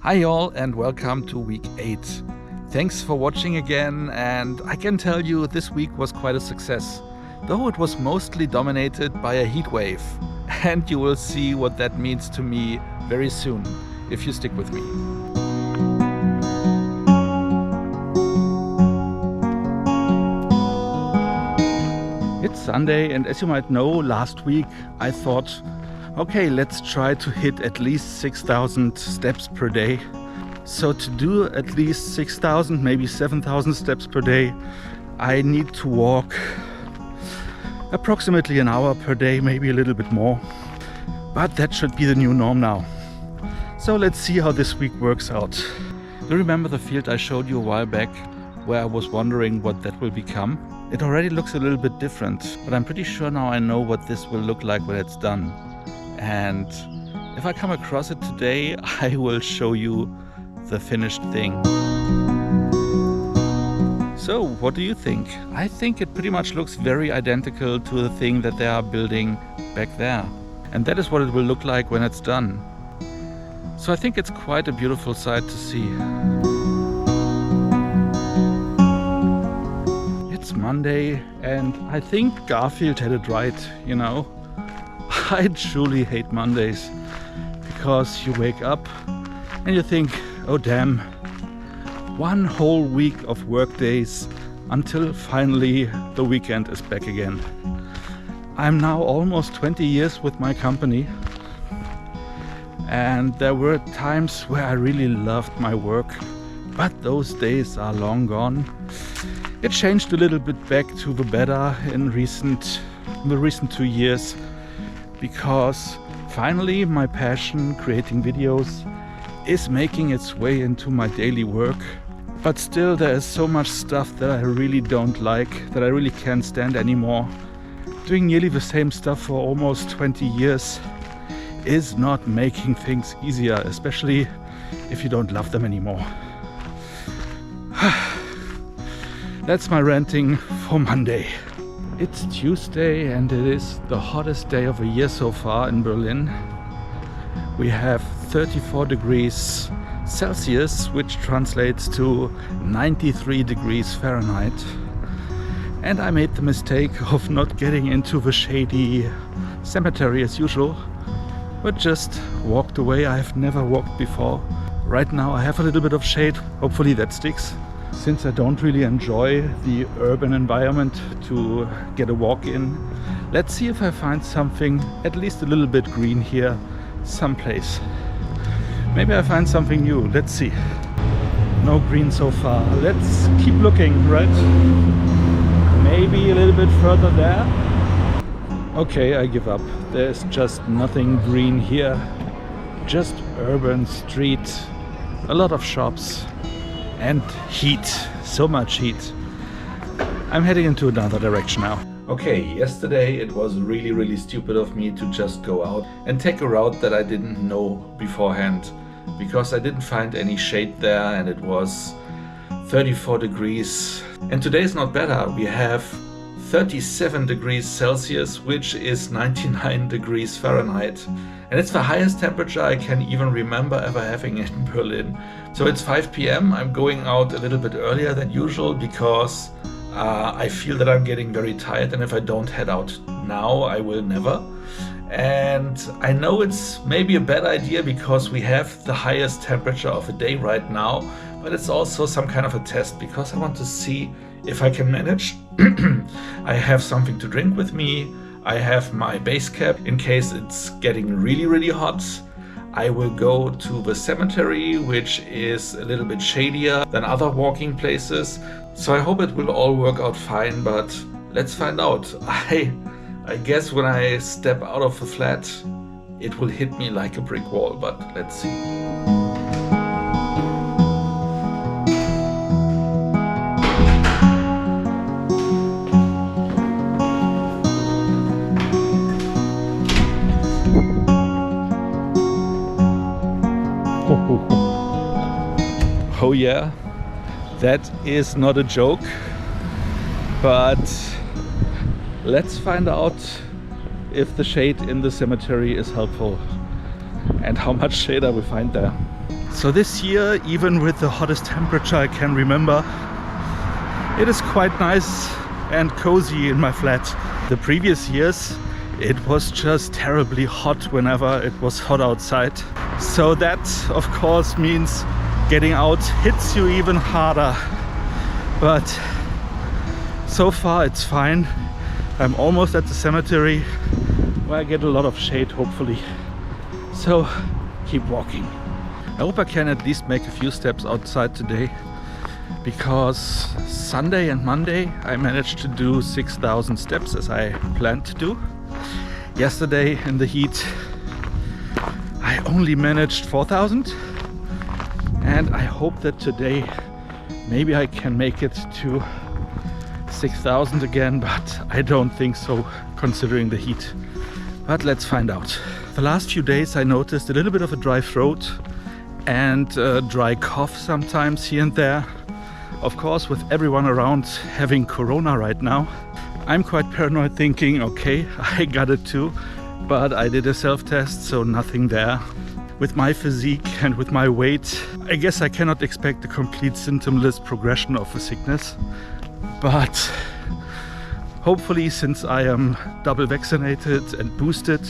Hi all and welcome to week 8. Thanks for watching again, and I can tell you this week was quite a success, though it was mostly dominated by a heat wave. And you will see what that means to me very soon, if you stick with me. It's Sunday, and as you might know, last week I thought, okay, let's try to hit at least 6,000 steps per day. So to do at least 6,000, maybe 7,000 steps per day, I need to walk approximately an hour per day, maybe a little bit more. But that should be the new norm now. So let's see how this week works out. Do you remember the field I showed you a while back, where I was wondering what that will become? It already looks a little bit different, but I'm pretty sure now I know what this will look like when it's done. And if I come across it today, I will show you the finished thing. So, what do you think? I think it pretty much looks very identical to the thing that they are building back there. And that is what it will look like when it's done. So I think it's quite a beautiful sight to see. It's Monday, and I think Garfield had it right, you know. I truly hate Mondays, because you wake up and you think, oh damn, one whole week of work days until finally the weekend is back again. I'm now almost 20 years with my company, and there were times where I really loved my work, but those days are long gone. It changed a little bit back to the better in the recent 2 years, because finally my passion, creating videos, is making its way into my daily work. But still there is so much stuff that I really don't like, that I really can't stand anymore. Doing nearly the same stuff for almost 20 years is not making things easier, especially if you don't love them anymore. That's my ranting for Monday. It's Tuesday and it is the hottest day of the year so far in Berlin. We have 34 degrees Celsius, which translates to 93 degrees Fahrenheit. And I made the mistake of not getting into the shady cemetery as usual, but just walked away. I've never walked before. Right now I have a little bit of shade, hopefully that sticks. Since I don't really enjoy the urban environment to get a walk in, let's see if I find something at least a little bit green here someplace. Maybe I find something new, let's see. No green so far. Let's keep looking, right? Maybe a little bit further there. Okay, I give up. There's just nothing green here. Just urban street, a lot of shops. And heat, so much heat. I'm heading into another direction now. Okay, yesterday it was really stupid of me to just go out and take a route that I didn't know beforehand, because I didn't find any shade there and it was 34 degrees. And today is not better. We have 37 degrees Celsius, which is 99 degrees Fahrenheit. And it's the highest temperature I can even remember ever having in Berlin. So it's 5 p.m. I'm going out a little bit earlier than usual because I feel that I'm getting very tired, and if I don't head out now, I will never. And I know it's maybe a bad idea because we have the highest temperature of the day right now, but it's also some kind of a test because I want to see if I can manage. I have something to drink with me. I have my base cap in case it's getting really hot. I will go to the cemetery, which is a little bit shadier than other walking places. So I hope it will all work out fine, but let's find out. I guess when I step out of the flat, it will hit me like a brick wall, but let's see. Oh yeah, that is not a joke, but let's find out if the shade in the cemetery is helpful and how much shade I will find there. So this year, even with the hottest temperature I can remember, it is quite nice and cozy in my flat. The previous years, it was just terribly hot whenever it was hot outside. So that, of course, means getting out hits you even harder. But so far it's fine. I'm almost at the cemetery where I get a lot of shade, hopefully. So keep walking. I hope I can at least make a few steps outside today, because Sunday and Monday I managed to do 6,000 steps as I planned to do. Yesterday in the heat I only managed 4,000, and I hope that today maybe I can make it to 6,000 again, but I don't think so considering the heat. But let's find out. The last few days I noticed a little bit of a dry throat and a dry cough sometimes here and there. Of course, with everyone around having corona right now, I'm quite paranoid, thinking, okay, I got it too, but I did a self-test, so nothing there. With my physique and with my weight, I guess I cannot expect a complete symptomless progression of the sickness. But hopefully, since I am double vaccinated and boosted,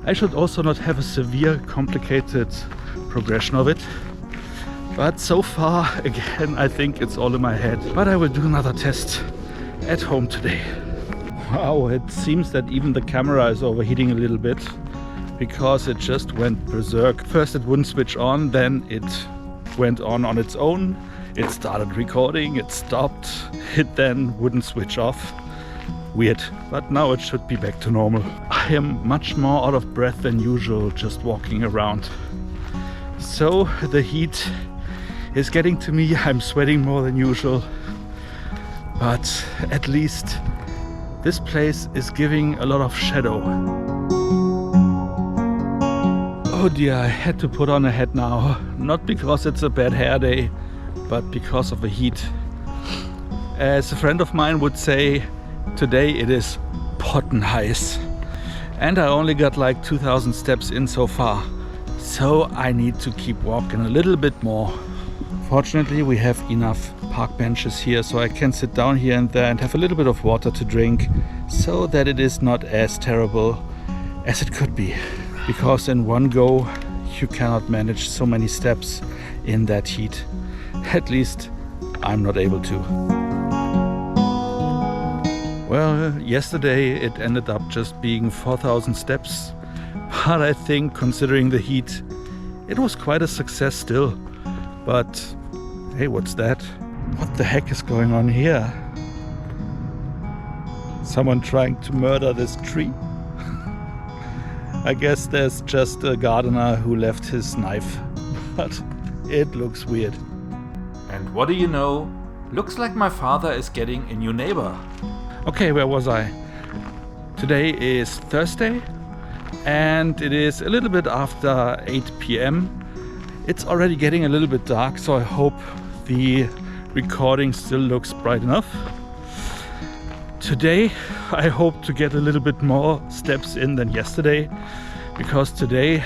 I should also not have a severe, complicated progression of it. But so far, again, I think it's all in my head. But I will do another test at home today. Wow, it seems that even the camera is overheating a little bit, because it just went berserk. First it wouldn't switch on, then it went on its own. It started recording, it stopped, it then wouldn't switch off. Weird, but now it should be back to normal. I am much more out of breath than usual just walking around. So the heat is getting to me, I'm sweating more than usual. But at least this place is giving a lot of shadow. Oh dear, I had to put on a hat now. Not because it's a bad hair day, but because of the heat. As a friend of mine would say, today it is potten heiß. And I only got like 2,000 steps in so far. So I need to keep walking a little bit more. Fortunately, we have enough park benches here, so I can sit down here and there and have a little bit of water to drink, so that it is not as terrible as it could be. Because in one go, you cannot manage so many steps in that heat. At least I'm not able to. Well, yesterday it ended up just being 4,000 steps, but I think, considering the heat, it was quite a success still. But hey, what's that? What the heck is going on here? Someone trying to murder this tree? I guess there's just a gardener who left his knife, but it looks weird. And what do you know? Looks like my father is getting a new neighbor. Okay, where was I? Today is Thursday and it is a little bit after 8 p.m. It's already getting a little bit dark, so I hope the recording still looks bright enough. Today I hope to get a little bit more steps in than yesterday, because today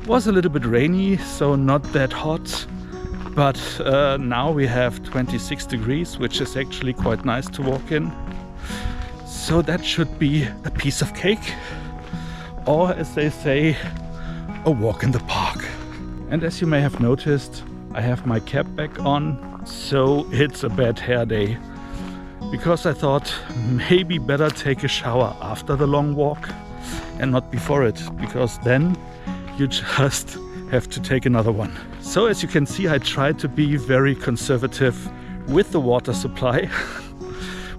was a little bit rainy, so not that hot. But now we have 26 degrees, which is actually quite nice to walk in. So that should be a piece of cake, or as they say, a walk in the park. And as you may have noticed, I have my cap back on, so it's a bad hair day. Because I thought maybe better take a shower after the long walk and not before it, because then you just have to take another one. So as you can see, I tried to be very conservative with the water supply,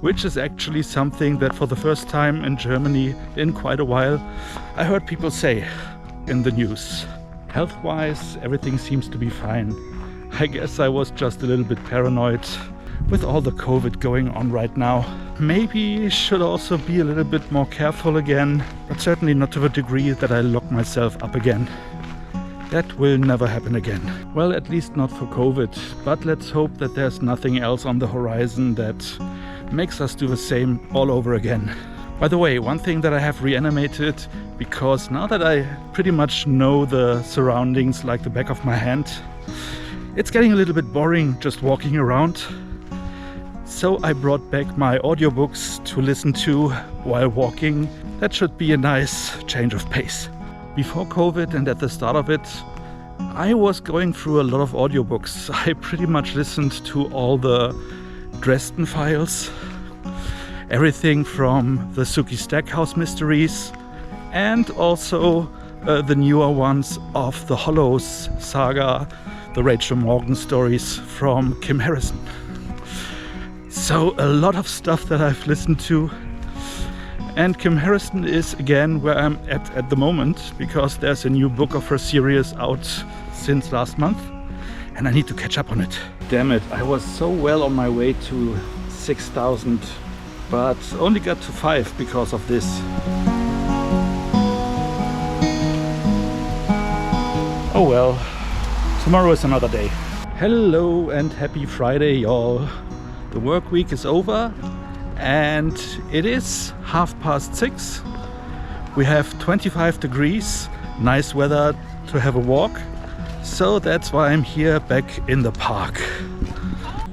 which is actually something that for the first time in Germany in quite a while, I heard people say in the news. Health-wise, everything seems to be fine. I guess I was just a little bit paranoid with all the COVID going on right now. Maybe should also be a little bit more careful again, but certainly not to the degree that I lock myself up again. That will never happen again. Well, at least not for COVID, but let's hope that there's nothing else on the horizon that makes us do the same all over again. By the way, one thing that I have reanimated, because now that I pretty much know the surroundings like the back of my hand, it's getting a little bit boring just walking around. So I brought back my audiobooks to listen to while walking. That should be a nice change of pace. Before COVID and at the start of it, I was going through a lot of audiobooks. I pretty much listened to all the Dresden Files, everything from the Sookie Stackhouse mysteries, and also the newer ones of the Hollows saga, the Rachel Morgan stories from Kim Harrison. So a lot of stuff that I've listened to. And Kim Harrison is again where I'm at the moment, because there's a new book of her series out since last month and I need to catch up on it. Damn it, I was so well on my way to 6,000, but only got to 5 because of this. Oh well, tomorrow is another day. Hello and happy Friday, y'all. The work week is over and it is 6:30. We have 25 degrees, nice weather to have a walk. So that's why I'm here back in the park.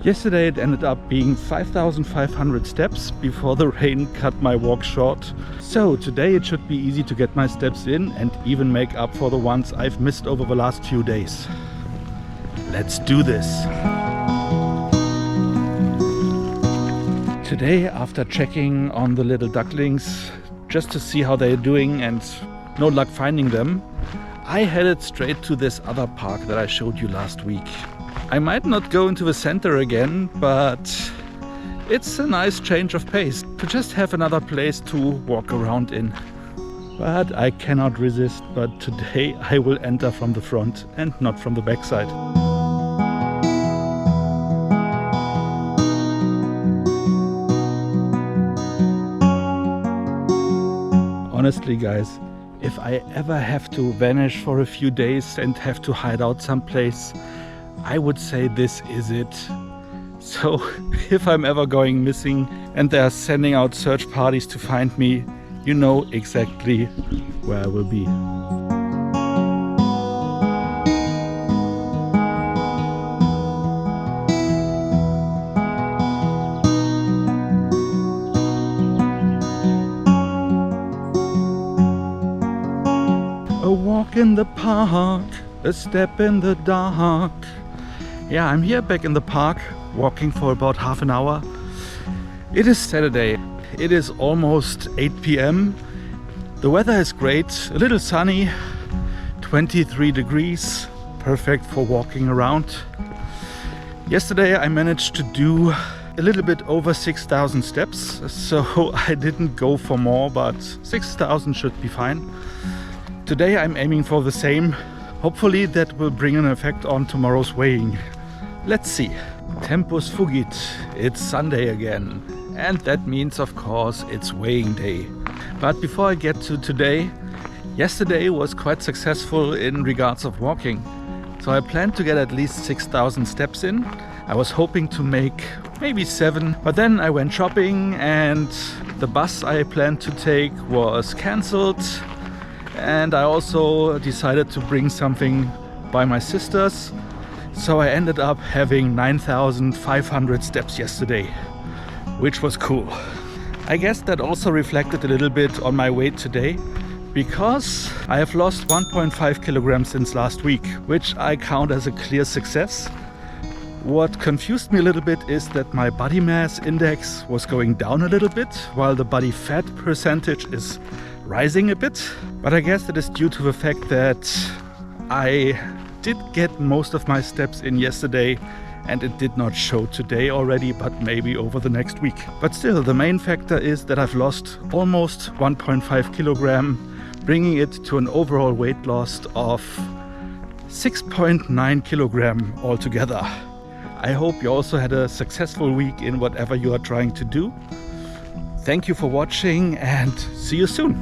Yesterday it ended up being 5,500 steps before the rain cut my walk short. So today it should be easy to get my steps in and even make up for the ones I've missed over the last few days. Let's do this. Today, after checking on the little ducklings just to see how they're doing and no luck finding them, I headed straight to this other park that I showed you last week. I might not go into the center again, but it's a nice change of pace to just have another place to walk around in. But I cannot resist, but today I will enter from the front and not from the backside. Honestly, guys, if I ever have to vanish for a few days and have to hide out someplace, I would say this is it. So if I'm ever going missing and they're sending out search parties to find me, you know exactly where I will be. A walk in the park, a step in the dark. Yeah, I'm here back in the park, walking for about half an hour. It is Saturday. It is almost 8 p.m. The weather is great, a little sunny, 23 degrees, perfect for walking around. Yesterday I managed to do a little bit over 6,000 steps, so I didn't go for more, but 6,000 should be fine. Today I'm aiming for the same. Hopefully that will bring an effect on tomorrow's weighing. Let's see. Tempus fugit. It's Sunday again. And that means, of course, it's weighing day. But before I get to today, yesterday was quite successful in regards of walking. So I planned to get at least 6,000 steps in. I was hoping to make maybe 7, but then I went shopping and the bus I planned to take was cancelled. And I also decided to bring something by my sisters. So I ended up having 9,500 steps yesterday, which was cool. I guess that also reflected a little bit on my weight today, because I have lost 1.5 kilograms since last week, which I count as a clear success. What confused me a little bit is that my body mass index was going down a little bit, while the body fat percentage is rising a bit. But I guess that is due to the fact that I did get most of my steps in yesterday and it did not show today already, but maybe over the next week. But still, the main factor is that I've lost almost 1.5 kilogram, bringing it to an overall weight loss of 6.9 kilogram altogether. I hope you also had a successful week in whatever you are trying to do. Thank you for watching and see you soon.